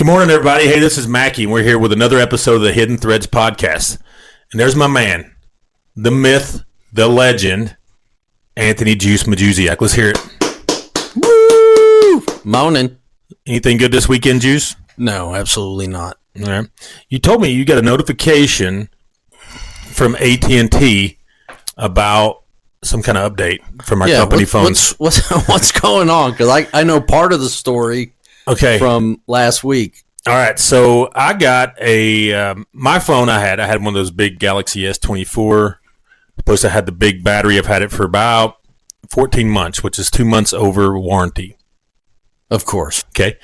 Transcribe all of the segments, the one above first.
morning, everybody. Hey, this is Macky, and we're here with another episode of the Hidden Threads podcast. And there's my man, the myth, the legend, Anthony Juice Majusiak. Let's hear it. Woo! Moaning. Anything good this weekend, Juice? No, absolutely not. All right. You told me you got a notification from AT&T about some kind of update from our company phones. What's going on? Because I know part of the story from last week. All right. So I got my phone I had one of those big Galaxy S24. Plus I had the big battery. I've had it for about 14 months, which is 2 months over warranty. Of course. Okay.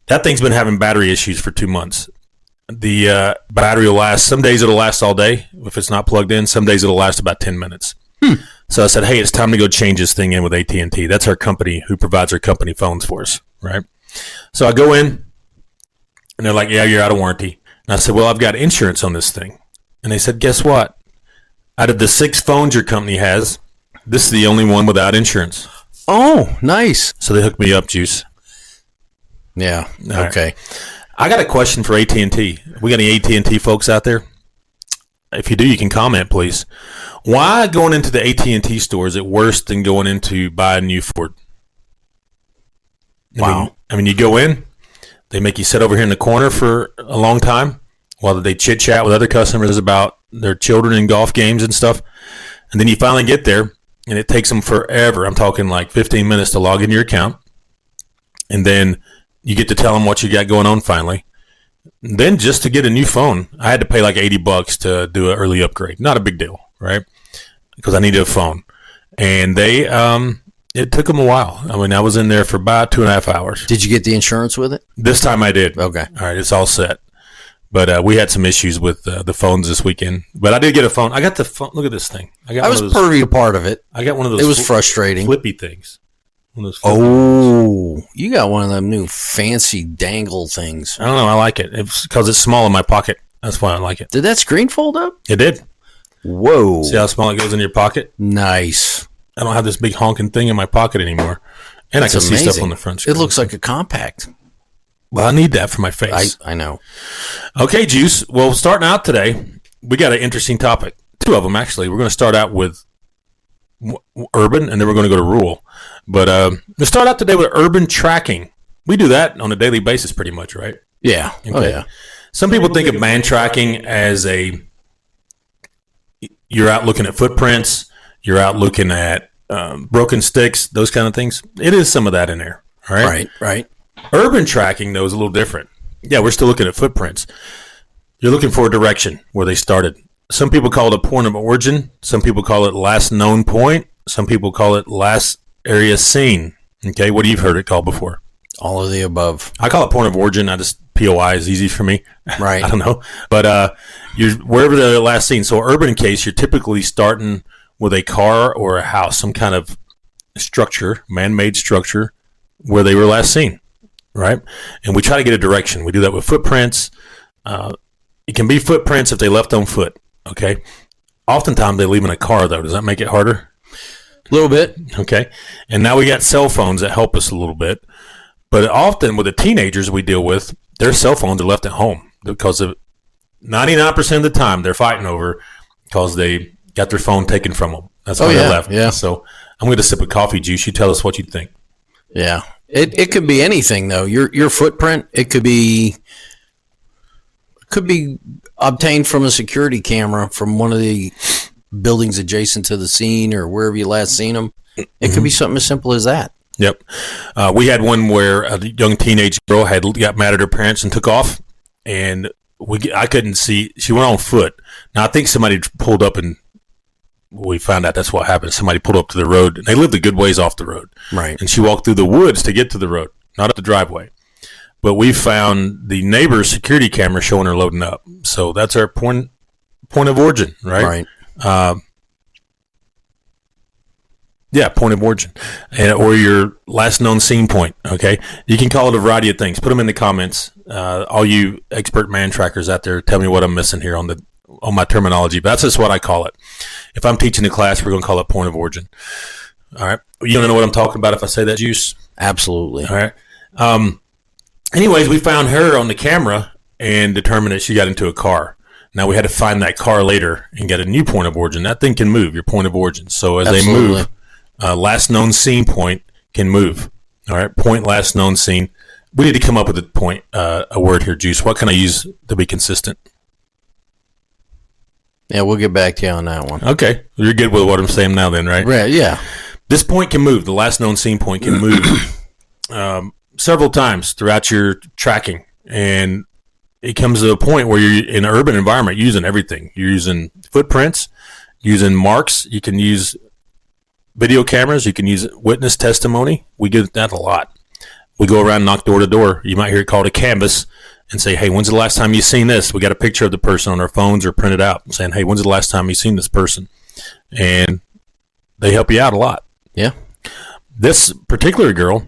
That thing's been having battery issues for 2 months. The battery will last. Some days it'll last all day if it's not plugged in. Some days it'll last about 10 minutes. So I said, hey, it's time to go change this thing in with AT&T. That's our company who provides our company phones for us, right? So I go in, and they're like, yeah, you're out of warranty. And I said, well, I've got insurance on this thing. And they said, guess what? Out of the 6 phones your company has, this is the only one without insurance. Oh, nice. So they hooked me up, Juice. Yeah, all okay. Right. I got a question for AT&T. We got any AT&T folks out there? If you do, you can comment, please. Why going into the AT&T store is it worse than going into buy a new Ford? Wow. I mean, you go in, they make you sit over here in the corner for a long time while they chit-chat with other customers about their children and golf games and stuff. And then you finally get there, and it takes them forever. I'm talking like 15 minutes to log into your account. And then you get to tell them what you got going on finally. Then just to get a new phone, I had to pay like $80 to do an early upgrade. Not a big deal, right? Because I needed a phone. And they, it took them a while. I mean, I was in there for about 2.5 hours. Did you get the insurance with it? This time I did. Okay. All right, it's all set. But we had some issues with the phones this weekend. But I did get a phone. I got the phone. Look at this thing. I was privy to part of it. I got one of those. It was frustrating. Flippy things. Oh, you got one of them new fancy dangle things. I don't know. I like it. It's because it's small in my pocket. That's why I like it. Did that screen fold up? It did. Whoa. See how small it goes in your pocket? Nice. I don't have this big honking thing in my pocket anymore. And I can see stuff on the front screen. It looks like a compact. Well, I need that for my face. I know. Okay, Juice. Well, starting out today, we got an interesting topic. 2 of them, actually. We're going to start out with urban, and then we're going to go to rural. But let's start out today with urban tracking. We do that on a daily basis pretty much, right? Yeah. Okay. Oh, yeah. Some people think of Mantracking as you're out looking at footprints, you're out looking at broken sticks, those kind of things. It is some of that in there, all right? Right. Urban tracking, though, is a little different. Yeah, we're still looking at footprints. You're looking for a direction where they started. Some people call it a point of origin. Some people call it last known point. Some people call it last area seen. Okay, what have you heard it called before? All of the above. I call it point of origin. I just POI is easy for me. Right. I don't know, but you're wherever they're last seen. So urban case, you're typically starting with a car or a house, some kind of structure, man-made structure, where they were last seen, right? And we try to get a direction. We do that with footprints. It can be footprints if they left on foot. Okay. Oftentimes they leave in a car, though. Does that make it harder? A little bit. Okay. And now we got cell phones that help us a little bit. But often with the teenagers we deal with, their cell phones are left at home because of 99% of the time they're fighting over because they got their phone taken from them. That's why they left. Yeah. So I'm going to sip a coffee, Juice. You tell us what you think. Yeah. It could be anything, though. Your footprint, it could be obtained from a security camera from one of the buildings adjacent to the scene or wherever you last seen them. It could be something as simple as that. Yep. We had one where a young teenage girl got mad at her parents and took off, and I couldn't see. She went on foot. Now, I think somebody pulled up, and we found out that's what happened. Somebody pulled up to the road, and they lived a good ways off the road. Right. And she walked through the woods to get to the road, not up the driveway. But we found the neighbor's security camera showing her loading up. So that's our point of origin, right? Right. Yeah, point of origin, or your last known scene point. Okay, you can call it a variety of things. Put them in the comments. All you expert man trackers out there, tell me what I'm missing here on my terminology. But that's just what I call it. If I'm teaching a class, we're going to call it point of origin. All right, you don't know what I'm talking about if I say that, Juice? Absolutely. All right. Anyways, we found her on the camera and determined that she got into a car. Now we had to find that car later and get a new point of origin. That thing can move, your point of origin. So as they move, last known scene point can move. All right, point last known scene. We need to come up with a word here, Juice. What can I use to be consistent? Yeah, we'll get back to you on that one. Okay, you're good with what I'm saying now then, right? Right, yeah. This point can move. The last known scene point can move several times throughout your tracking. And it comes to a point where you're in an urban environment using everything. You're using footprints, using marks. You can use video cameras. You can use witness testimony. We get that a lot. We go around and knock door to door. You might hear it called a canvas and say, hey, when's the last time you seen this? We got a picture of the person on our phones or printed out saying, hey, when's the last time you seen this person? And they help you out a lot. Yeah. This particular girl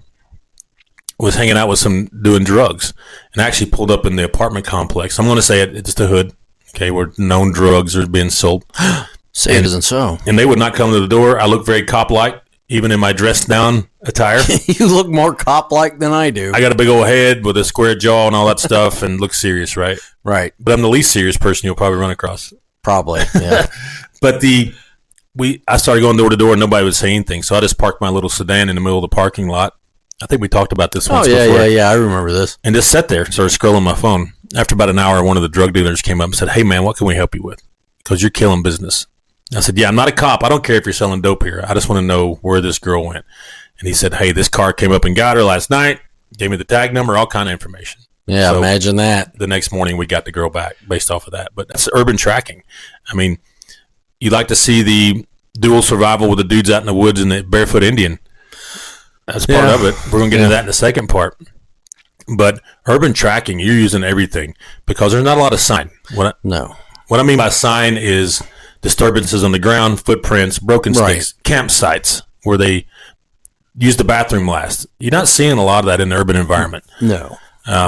was hanging out with doing drugs and actually pulled up in the apartment complex. I'm going to say it's the hood, okay, where known drugs are being sold. Say it isn't so. And they would not come to the door. I look very cop-like, even in my dressed-down attire. You look more cop-like than I do. I got a big old head with a square jaw and all that stuff and look serious, right? Right. But I'm the least serious person you'll probably run across. Probably, yeah. But I started going door to door and nobody would say anything. So I just parked my little sedan in the middle of the parking lot. I think we talked about this once before. Yeah, I remember this. And just sat there, started scrolling my phone. After about an hour, one of the drug dealers came up and said, hey, man, what can we help you with? Because you're killing business. I said, yeah, I'm not a cop. I don't care if you're selling dope here. I just want to know where this girl went. And he said, hey, this car came up and got her last night, gave me the tag number, all kind of information. Yeah, so imagine that. The next morning, we got the girl back based off of that. But that's urban tracking. I mean, you like to see the dual survival with the dudes out in the woods and the barefoot Indian. That's part of it. We're going to get into that in the second part. But urban tracking, you're using everything because there's not a lot of sign. What I mean by sign is disturbances on the ground, footprints, broken sticks, campsites where they use the bathroom last. You're not seeing a lot of that in the urban environment. No.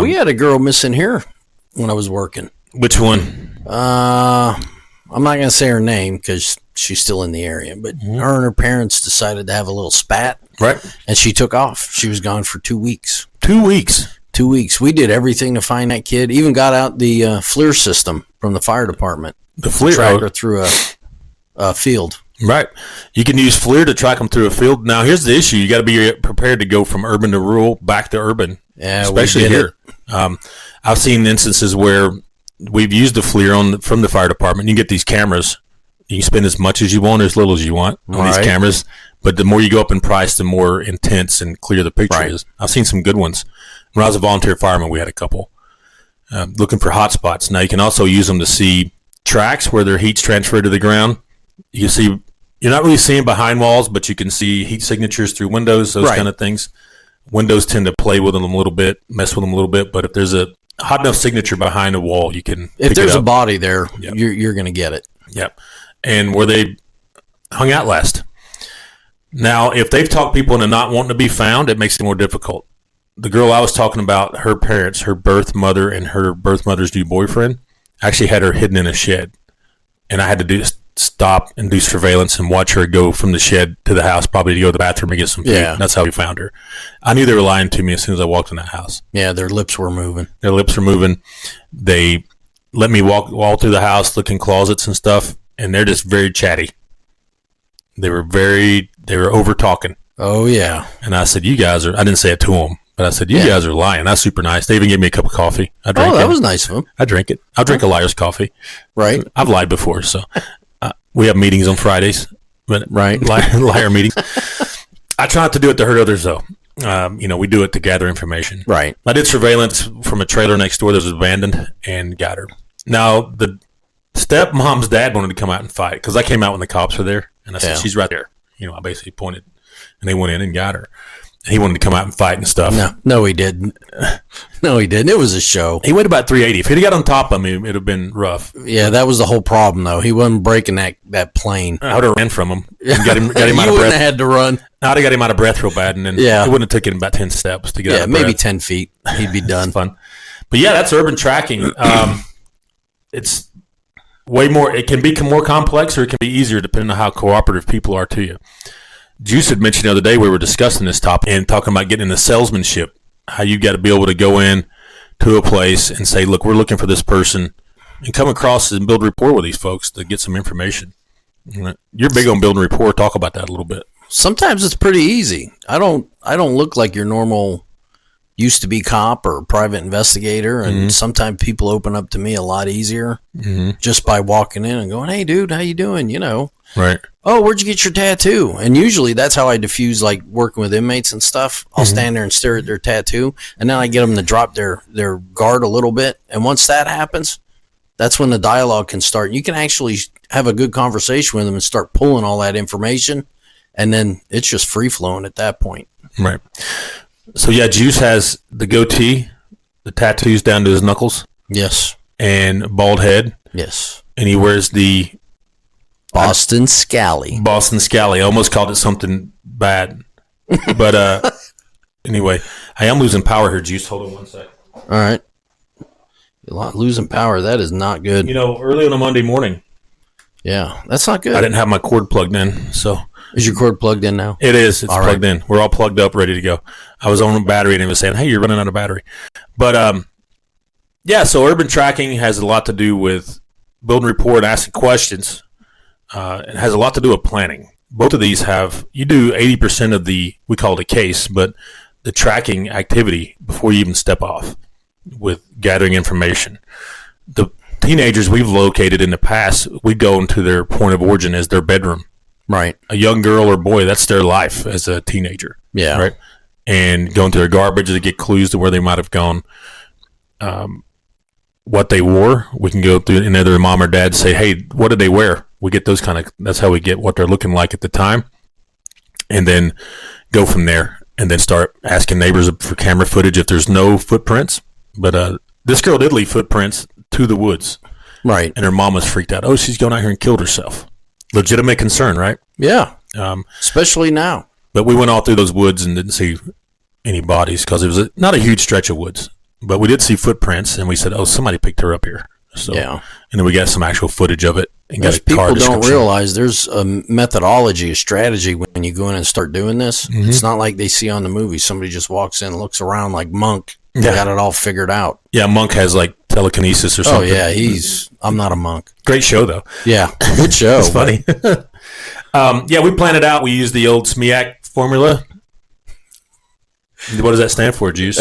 We had a girl missing here when I was working. Which one? I'm not going to say her name because she's still in the area, but her and her parents decided to have a little spat. Right. And she took off. She was gone for 2 weeks. 2 weeks? 2 weeks. We did everything to find that kid. Even got out the FLIR system from the fire department. The FLIR? Track her through a field. Right. You can use FLIR to track them through a field. Now, here's the issue. You got to be prepared to go from urban to rural back to urban. Yeah, especially here. I've seen instances where we've used the FLIR from the fire department. You can get these cameras. You can spend as much as you want or as little as you want on these cameras. But the more you go up in price, the more intense and clear the picture is. I've seen some good ones. When I was a volunteer fireman, we had a couple looking for hot spots. Now, you can also use them to see tracks where their heat's transferred to the ground. You can see, you're not really seeing behind walls, but you can see heat signatures through windows, those kind of things. Windows tend to play with them a little bit, mess with them a little bit. But if there's a hot enough signature behind a wall, you can if there's a body there, you're going to get it. Yep. And where they hung out last. Now, if they've talked people into not wanting to be found, it makes it more difficult. The girl I was talking about, her parents, her birth mother and her birth mother's new boyfriend, actually had her hidden in a shed. And I had to stop and do surveillance and watch her go from the shed to the house, probably to go to the bathroom and get some food. Yeah. That's how we found her. I knew they were lying to me as soon as I walked in that house. Yeah, their lips were moving. They let me walk through the house, look in closets and stuff, and they're just very chatty. They were over talking. Oh, yeah. And I said, I didn't say it to them, but I said, you guys are lying. That's super nice. They even gave me a cup of coffee. I drank it. That was nice of them. I drink it. I'll drink a liar's coffee. Right. I've lied before, so we have meetings on Fridays. Right. Liar meetings. I try not to do it to hurt others, though. We do it to gather information. Right. I did surveillance from a trailer next door that was abandoned and got her. Now, the stepmom's dad wanted to come out and fight because I came out when the cops were there, and I said, she's right there. I basically pointed, and they went in and got her. He wanted to come out and fight and stuff. No, he didn't. No, he didn't. It was a show. He weighed about 380. If he'd got on top of me, it would have been rough. Yeah, that was the whole problem, though. He wasn't breaking that plane. I would have ran from him. And got him out of breath. You wouldn't have had to run. I'd have got him out of breath real bad, and then it wouldn't have taken about 10 steps to get out of breath. Maybe 10 feet. He'd be done. Fun. But yeah, that's urban tracking. It's way more. It can become more complex, or it can be easier depending on how cooperative people are to you. Juice had mentioned the other day we were discussing this topic and talking about getting into salesmanship, how you got to be able to go in to a place and say, look, we're looking for this person, and come across and build rapport with these folks to get some information. You're big on building rapport. Talk about that a little bit. Sometimes it's pretty easy. I don't look like your normal used to be cop or private investigator, and sometimes people open up to me a lot easier just by walking in and going, "Hey, dude, how you doing?" Right. Oh, where'd you get your tattoo? And usually that's how I diffuse, like working with inmates and stuff. I'll stand there and stare at their tattoo, and then I get them to drop their guard a little bit. And once that happens, that's when the dialogue can start. You can actually have a good conversation with them and start pulling all that information, and then it's just free flowing at that point. Right. So yeah, Juice has the goatee, the tattoos down to his knuckles. Yes. And bald head. Yes. And he wears the Boston Scally. Boston Scally. I almost called it something bad. But anyway, I am losing power here, Juice. Hold on one sec. All right. Losing power, that is not good. Early on a Monday morning. Yeah, that's not good. I didn't have my cord plugged in, so. Is your cord plugged in now? It is. It's plugged in. We're all plugged up, ready to go. I was on a battery, and it was saying, hey, you're running out of battery. But, yeah, so urban tracking has a lot to do with building rapport and asking questions. It has a lot to do with planning. Both of these you do 80% of we call it a case, but the tracking activity before you even step off with gathering information. The teenagers we've located in the past, we go into their point of origin as their bedroom. Right. A young girl or boy, that's their life as a teenager. Yeah. Right. And going to their garbage to get clues to where they might have gone. What they wore, we can go through, and either mom or dad say, hey, what did they wear? We get those that's how we get what they're looking like at the time. And then go from there and then start asking neighbors for camera footage if there's no footprints. But this girl did leave footprints to the woods. Right. And her mom was freaked out. Oh, she's going out here and killed herself. Legitimate concern, right? Yeah. Especially now. But we went all through those woods and didn't see any bodies because it was not a huge stretch of woods. But we did see footprints, and we said, oh, somebody picked her up here. So, yeah. And then we got some actual footage of it. And got a people car don't realize there's a methodology, a strategy when you go in and start doing this. It's not like they see on the movie. Somebody just walks in, looks around like Monk, and got it all figured out. Yeah, Monk has like telekinesis or something. Oh, yeah, I'm not a monk. Great show, though. Yeah, good show. It's funny. Yeah, we planned it out. We used the old SMEAC formula. What does that stand for, Juice?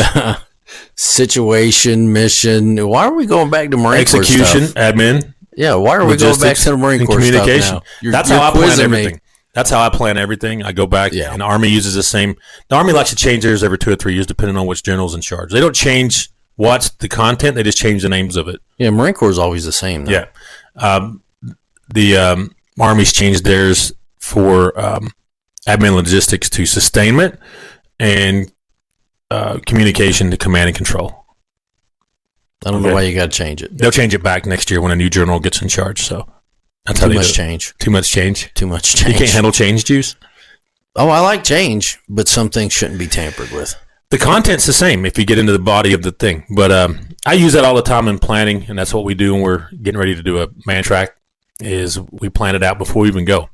Situation, mission. Why are we going back to Marine Corps Execution, stuff? admin. Yeah, why are we going back to the Marine Corps communication? Stuff now? That's how I plan everything. That's how I plan everything. I go back, and the Army uses the same. The Army likes to change theirs every 2 or 3 years, depending on which general's in charge. They don't change what's the content; they just change the names of it. Yeah, Marine Corps is always the same. Though. Yeah, the Army's changed theirs for admin logistics to sustainment and communication to command and control. I don't know why you got to change it. They'll change it back next year when a new general gets in charge. So that's too much change. Too much change. Too much change. You can't handle change, Juice? Oh, I like change, but some things shouldn't be tampered with. The content's the same if you get into the body of the thing. But I use that all the time in planning, and that's what we do when we're getting ready to do a Mantrack, is we plan it out before we even go.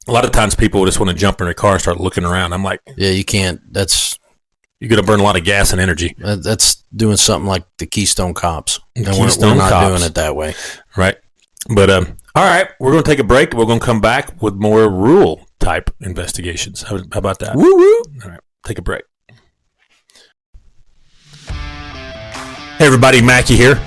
A lot of times people just want to jump in their car and start looking around. I'm like... Yeah, you can't. You're going to burn a lot of gas and energy. That's doing something like the Keystone Cops. And we're not doing it that way. Right. But, all right, we're going to take a break. We're going to come back with more rural-type investigations. How about that? Woo-woo. All right, take a break. Hey, everybody, Macky here.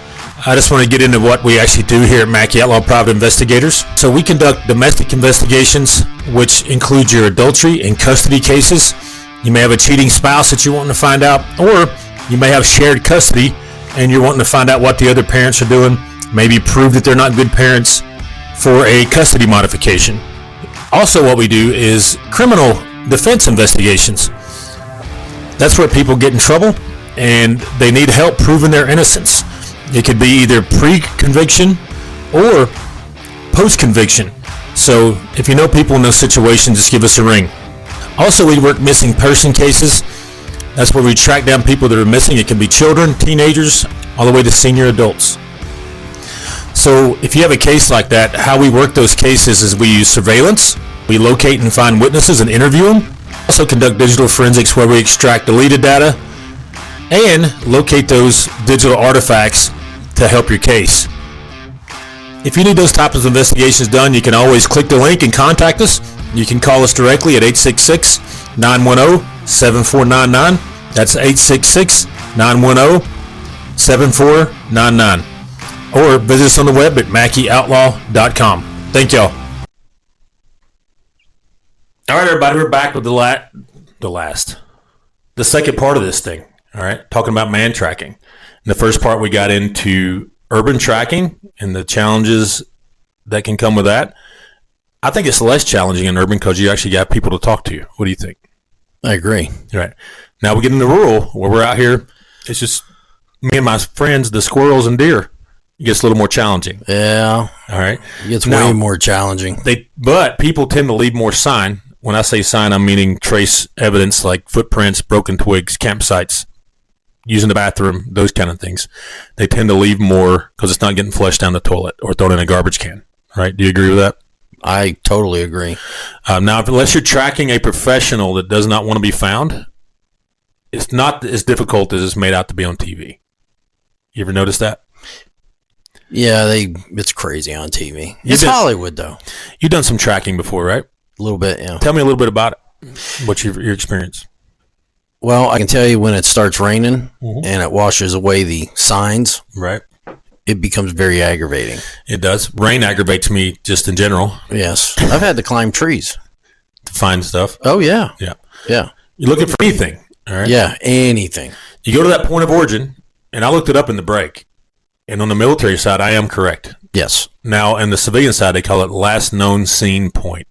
I just want to get into what we actually do here at Macky Outlaw Private Investigators. So we conduct domestic investigations, which include your adultery and custody cases. You may have a cheating spouse that you're wanting to find out, or you may have shared custody and you're wanting to find out what the other parents are doing, maybe prove that they're not good parents for a custody modification. Also, what we do is criminal defense investigations. That's where people get in trouble and they need help proving their innocence. It could be either pre-conviction or post-conviction. So if you know people in those situations, just give us a ring. Also, we work missing person cases. That's where we track down people that are missing. It can be children, teenagers, all the way to senior adults. So if you have a case like that, how we work those cases is we use surveillance. We locate and find witnesses and interview them. Also conduct digital forensics where we extract deleted data, and locate those digital artifacts to help your case. If you need those types of investigations done, you can always click the link and contact us. You can call us directly at 866-910-7499. That's 866-910-7499. Or visit us on the web at mackyoutlaw.com. Thank y'all. All right, everybody, we're back with the second part of this thing. All right, talking about Mantracking. In the first part, we got into urban tracking and the challenges that can come with that. I think it's less challenging in urban because you actually got people to talk to you. What do you think? I agree. Right. Now we get into rural where we're out here. It's just me and my friends, the squirrels and deer. It gets a little more challenging. Yeah. All right. It gets way more challenging. But people tend to leave more sign. When I say sign, I'm meaning trace evidence like footprints, broken twigs, campsites, using the bathroom, those kind of things. They tend to leave more because it's not getting flushed down the toilet or thrown in a garbage can. Right? Do you agree with that? I totally agree. Now, unless you're tracking a professional that does not want to be found, it's not as difficult as it's made out to be on TV. You ever notice that? Yeah, it's crazy on TV. It's Hollywood, though. You've done some tracking before, right? A little bit, yeah. Tell me a little bit about it. What's your experience? Well, I can tell you when it starts raining and it washes away the signs. Right. It becomes very aggravating. It does. Rain aggravates me just in general. Yes. I've had to climb trees. To find stuff. Oh, yeah. Yeah. Yeah. You're looking for anything. All right. Yeah, anything. You go to that point of origin, and I looked it up in the break. And on the military side, I am correct. Yes. Now, in the civilian side, they call it last known seen point.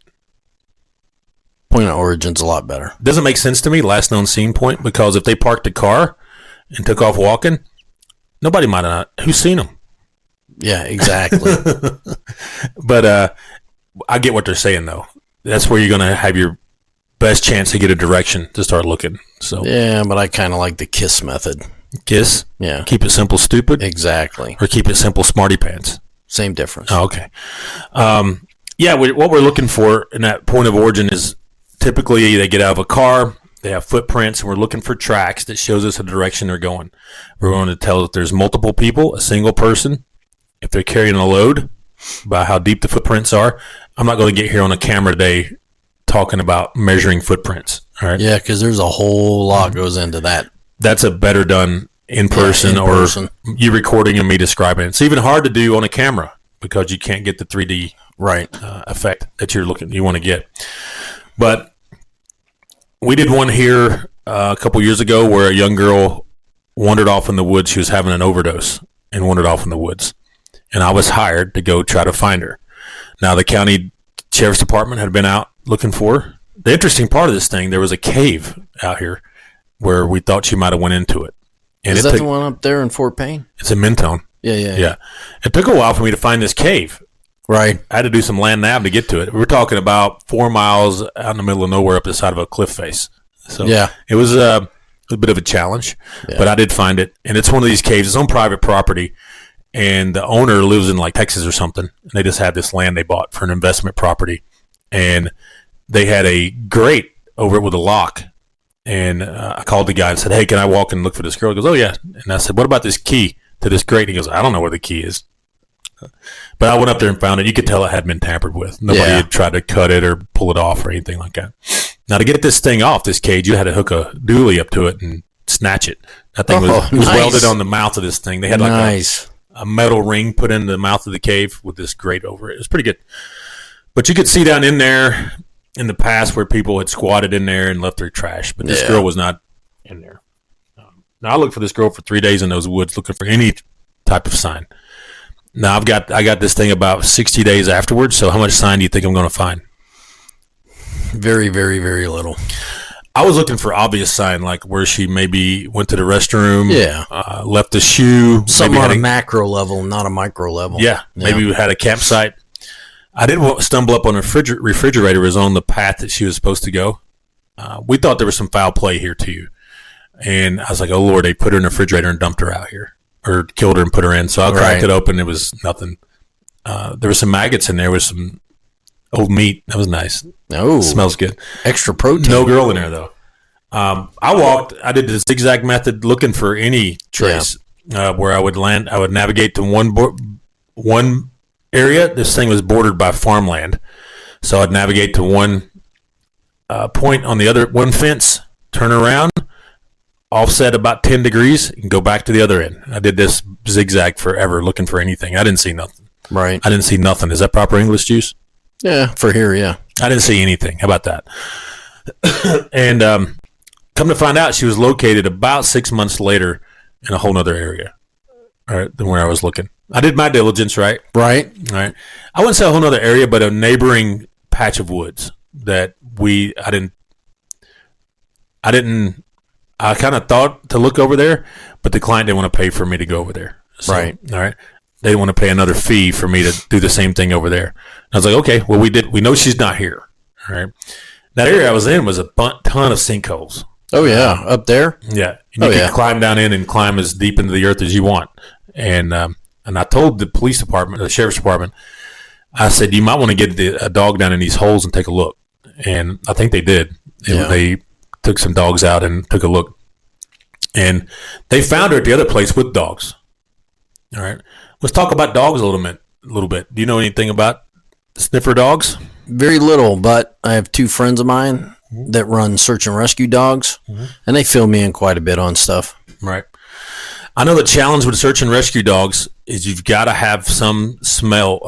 Point of origin's a lot better. Doesn't make sense to me, last known seen point, because if they parked a car and took off walking, nobody might have not. Who's seen them? Yeah, exactly. But I get what they're saying, though. That's where you're going to have your best chance to get a direction to start looking. So yeah, but I kind of like the KISS method. KISS? Yeah. Keep it simple, stupid? Exactly. Or keep it simple, smarty pants? Same difference. Oh, okay. What we're looking for in that point of origin is typically they get out of a car, they have footprints, and we're looking for tracks that shows us the direction they're going. We're going to tell if there's multiple people, a single person, if they're carrying a load, by how deep the footprints are. I'm not going to get here on a camera today talking about measuring footprints. All right. Yeah, because there's a whole lot goes into that. That's a better done in person or you recording and me describing it. It's even hard to do on a camera because you can't get the 3D effect that you want to get. But we did one here a couple years ago where a young girl wandered off in the woods. She was having an overdose and wandered off in the woods. And I was hired to go try to find her. Now, the county sheriff's department had been out looking for her. The interesting part of this thing, there was a cave out here where we thought she might have went into it. And Is that the one up there in Fort Payne? It's in Mentone. Yeah. It took a while for me to find this cave. Right. I had to do some land nav to get to it. We were talking about 4 miles out in the middle of nowhere up the side of a cliff face. So it was a bit of a challenge, but I did find it. And it's one of these caves. It's on private property. And the owner lives in like Texas or something. And they just had this land they bought for an investment property. And they had a grate over it with a lock. And I called the guy and said, "Hey, can I walk and look for this girl?" He goes, "Oh, yeah." And I said, "What about this key to this grate?" He goes, "I don't know where the key is." But I went up there and found it. You could tell it had been tampered with. Nobody had tried to cut it or pull it off or anything like that. Now, to get this thing off, this cage, you had to hook a dually up to it and snatch it. That thing was welded on the mouth of this thing. They had like a metal ring put in the mouth of the cave with this grate over it. It was pretty good. But you could see down in there in the past where people had squatted in there and left their trash. But this girl was not in there. Now, I looked for this girl for 3 days in those woods looking for any type of sign. Now, I got this thing about 60 days afterwards, so how much sign do you think I'm going to find? Very, very, very little. I was looking for obvious sign, like where she maybe went to the restroom, left a shoe. Something on a macro level, not a micro level. Yeah, maybe we had a campsite. I did stumble up on a refrigerator. It was on the path that she was supposed to go. We thought there was some foul play here, too. And I was like, oh, Lord, they put her in the refrigerator and dumped her out here. Or killed her and put her in. So I cracked it open. It was nothing. There were some maggots in there with some old meat. That was nice. Oh. Smells good. Extra protein. No girl in there, though. I did the zigzag method looking for any trace where I would land. I would navigate to one area. This thing was bordered by farmland. So I'd navigate to one point on the other, one fence, turn around, offset about 10 degrees, and go back to the other end. I did this zigzag forever looking for anything. I didn't see nothing. Right. I didn't see nothing. Is that proper English, Juice? Yeah, for here, yeah. I didn't see anything. How about that? And come to find out, she was located about 6 months later in a whole other area, all right, than where I was looking. I did my diligence, right? Right. All right. I wouldn't say a whole other area, but a neighboring patch of woods that I kind of thought to look over there, but the client didn't want to pay for me to go over there. So, right. All right. They didn't want to pay another fee for me to do the same thing over there. And I was like, okay, well, we know she's not here. All right. That area I was in was a ton of sinkholes. Oh, yeah. Up there? Yeah. And you could climb down in and climb as deep into the earth as you want. And I told the police department, the sheriff's department, I said, you might want to get a dog down in these holes and take a look. And I think they did. They took some dogs out and took a look. And they found her at the other place with dogs. All right. Let's talk about dogs a little bit. Do you know anything about sniffer dogs? Very little, but I have two friends of mine that run search and rescue dogs, and they fill me in quite a bit on stuff. Right. I know the challenge with search and rescue dogs is you've got to have some smell,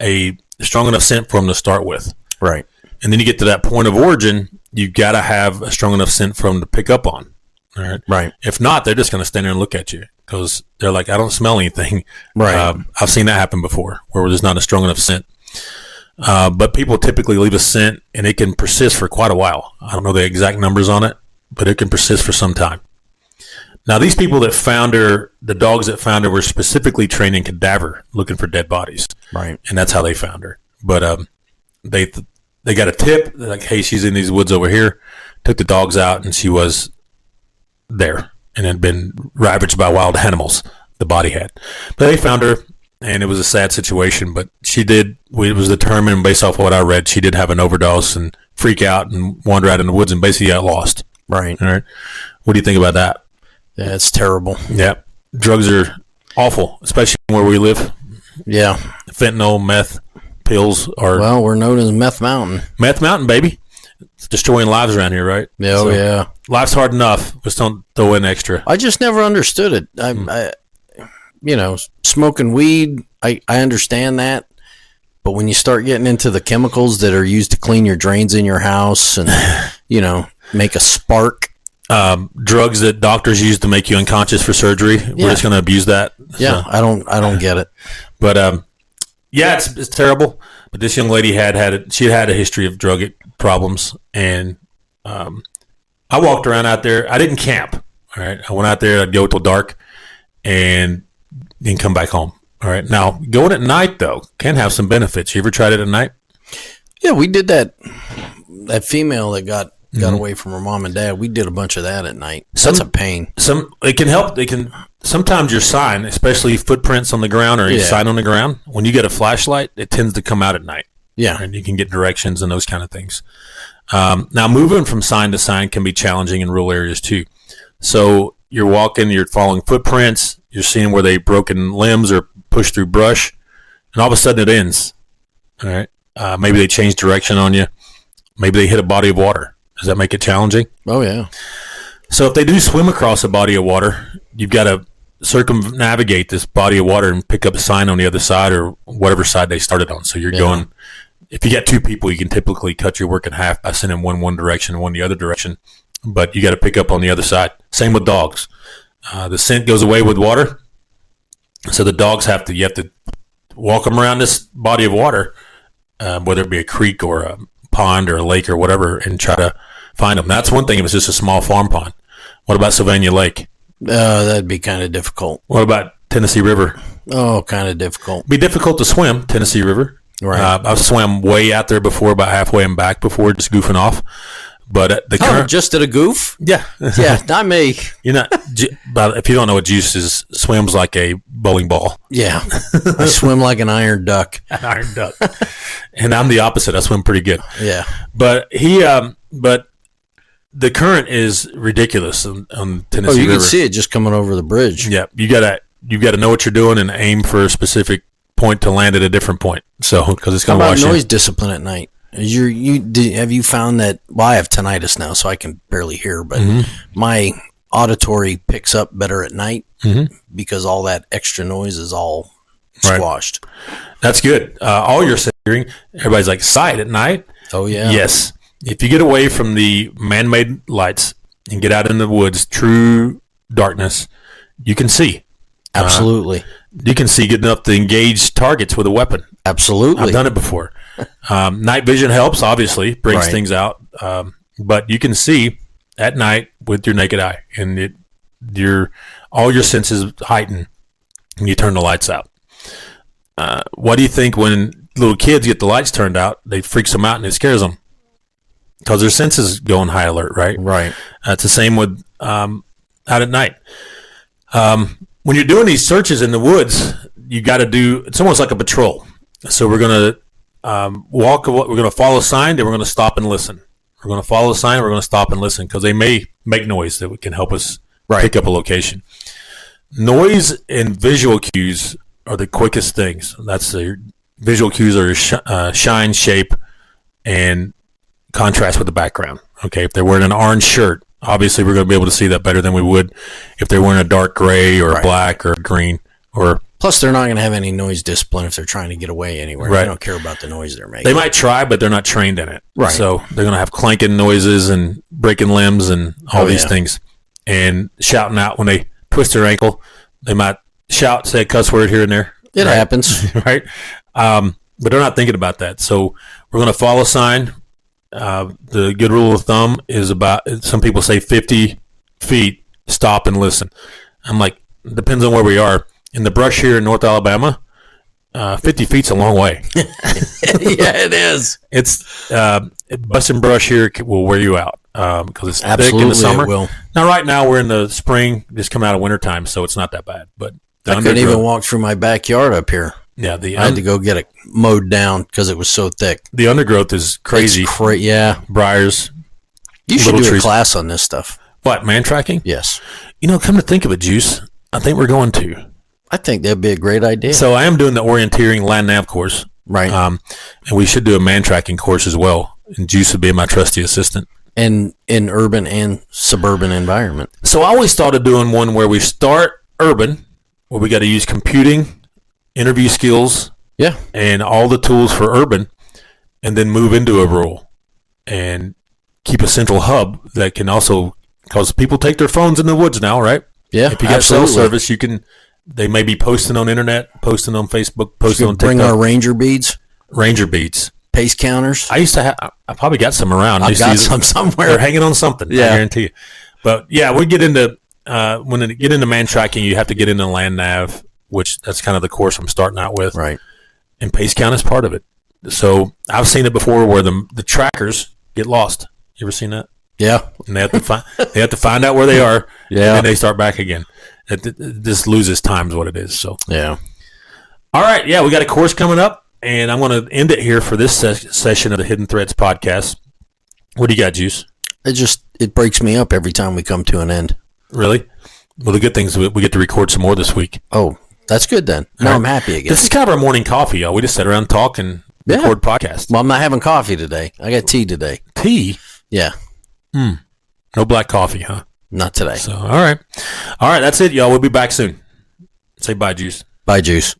a strong enough scent for them to start with. Right. And then you get to that point of origin, you've got to have a strong enough scent for them to pick up on. All right. Right. If not, they're just going to stand there and look at you because they're like, I don't smell anything. Right. I've seen that happen before where there's not a strong enough scent. But people typically leave a scent and it can persist for quite a while. I don't know the exact numbers on it, but it can persist for some time. Now, these people that found her, the dogs that found her were specifically trained in cadaver looking for dead bodies. Right. And that's how they found her. But they got a tip. They're like, hey, she's in these woods over here. Took the dogs out and she was there and had been ravaged by wild animals. The body had. But they found her. And it was a sad situation, but it was determined based off what I read, she did have an overdose and freak out and wander out in the woods and basically got lost. Right. All right. What do you think about that? Yeah, it's terrible. Yeah. Drugs are awful, especially where we live. Yeah. Fentanyl, meth, pills are... Well, we're known as Meth Mountain. Meth Mountain, baby. It's destroying lives around here, right? Yeah, so, yeah. Life's hard enough. Just don't throw in extra. I just never understood it. I smoking weed, I understand that. But when you start getting into the chemicals that are used to clean your drains in your house and, make a spark. Drugs that doctors use to make you unconscious for surgery. Yeah. We're just going to abuse that. Yeah, so. I don't get it. But, it's terrible. But this young lady had a history of drug problems. And I walked around out there. I didn't camp. All right. I went out there. I'd go till dark and then come back home. All right. Now, going at night, though, can have some benefits. You ever tried it at night? Yeah, we did that. That female that got away from her mom and dad, we did a bunch of that at night. That's a pain. It can help. Sometimes your sign, especially footprints on the ground or your sign on the ground, when you get a flashlight, it tends to come out at night. Yeah. And you can get directions and those kind of things. Now, moving from sign to sign can be challenging in rural areas, too. So you're walking, you're following footprints, you're seeing where they broken limbs or pushed through brush, and all of a sudden it ends. All right. Maybe they change direction on you. Maybe they hit a body of water. Does that make it challenging? Oh, yeah. So if they do swim across a body of water, you've got to circumnavigate this body of water and pick up a sign on the other side or whatever side they started on. So you're going, if you get two people, you can typically cut your work in half by sending one direction and one the other direction. But you got to pick up on the other side. Same with dogs. The scent goes away with water. So the dogs you have to walk them around this body of water, whether it be a creek or a pond or a lake or whatever, and try to find them. That's one thing if it's just a small farm pond. What about Sylvania Lake? That'd be kind of difficult. What about Tennessee River? Oh, kind of difficult. Be difficult to swim, Tennessee River. Right. I've swam way out there before, about halfway and back before, just goofing off. But the current, just at a goof? Yeah. Yeah, not me. You're not. But if you don't know what Juice is, swims like a bowling ball. Yeah. I swim like an iron duck. An iron duck. And I'm the opposite. I swim pretty good. Yeah. But the current is ridiculous on Tennessee Oh, you River. can see it just coming over the bridge. Yeah, you gotta know what you're doing and aim for a specific point to land at a different point. So because it's How going to about wash noise in. discipline at night? Have you found that? Well, I have tinnitus now, so I can barely hear, but my auditory picks up better at night because all that extra noise is all squashed. That's good. All you're hearing, everybody's like sight at night. Oh yeah. Yes. If you get away from the man-made lights and get out in the woods, true darkness, you can see. Absolutely. You can see good enough to engage targets with a weapon. Absolutely. I've done it before. Night vision helps, obviously, brings things out. But you can see at night with your naked eye, and all your senses heighten when you turn the lights out. What do you think when little kids get the lights turned out? They freaks them out and it scares them because their senses go on high alert, right? Right. It's the same with out at night. When you're doing these searches in the woods, you got to do. It's almost like a patrol. So we're gonna walk. We're gonna follow a sign, then we're gonna stop and listen. We're gonna follow a sign. We're gonna stop and listen because they may make noise that can help us pick up a location. Noise and visual cues are the quickest things. That's the visual cues are shine, shape, and contrast with the background. Okay, if they're wearing an orange shirt, obviously we're going to be able to see that better than we would if they're wearing a dark gray or a black or a green. Or plus, they're not going to have any noise discipline if they're trying to get away anywhere. They don't care about the noise they're making. They might try, but they're not trained in it. Right. So they're going to have clanking noises and breaking limbs and all these things, and shouting out when they twist their ankle. They might shout, say a cuss word here and there. It happens, right? But they're not thinking about that. So we're going to follow sign. The good rule of thumb is about, some people say 50 feet, stop and listen. I'm like, depends on where we are. In the brush here in North Alabama, 50 feet's a long way. Yeah, it is. It's busting brush here will wear you out because it's thick in the summer. It will. Now, right now, we're in the spring, just coming out of wintertime, so it's not that bad. But I couldn't even walk through my backyard up here. Yeah, I had to go get it mowed down because it was so thick. The undergrowth is crazy. Yeah. Briars. You should do a class on this stuff. What, Mantracking? Yes. Come to think of it, Juice, I think we're going to. I think that'd be a great idea. So I am doing the orienteering land nav course. Right. And we should do a Mantracking course as well. And Juice would be my trusty assistant. And in urban and suburban environment. So I always thought of doing one where we start urban, where we got to use computing, interview skills, and all the tools for urban, and then move into a rural and keep a central hub that can also, because people take their phones in the woods now, right? Yeah, if you got cell service, you can. They may be posting on internet, posting on Facebook, posting on TikTok. Bring our ranger beads, pace counters. I used to have. I probably got some around. I've got some somewhere. They're hanging on something. I guarantee you. But yeah, we get into when you get into Mantracking, you have to get into land nav, which that's kind of the course I'm starting out with. Right. And pace count is part of it. So I've seen it before where the trackers get lost. You ever seen that? Yeah. And they have to find out where they are. Yeah. And then they start back again. This loses time is what it is. So yeah. All right. Yeah, we got a course coming up, and I'm going to end it here for this session of the Hidden Threads podcast. What do you got, Juice? It breaks me up every time we come to an end. Really? Well, the good thing is we get to record some more this week. Oh, that's good then. Now I'm happy again. This is kind of our morning coffee, y'all. We just sit around and talk and record podcasts. Well, I'm not having coffee today. I got tea today. Tea? Yeah. No black coffee, huh? Not today. So, all right. That's it, y'all. We'll be back soon. Say bye, Juice. Bye, Juice.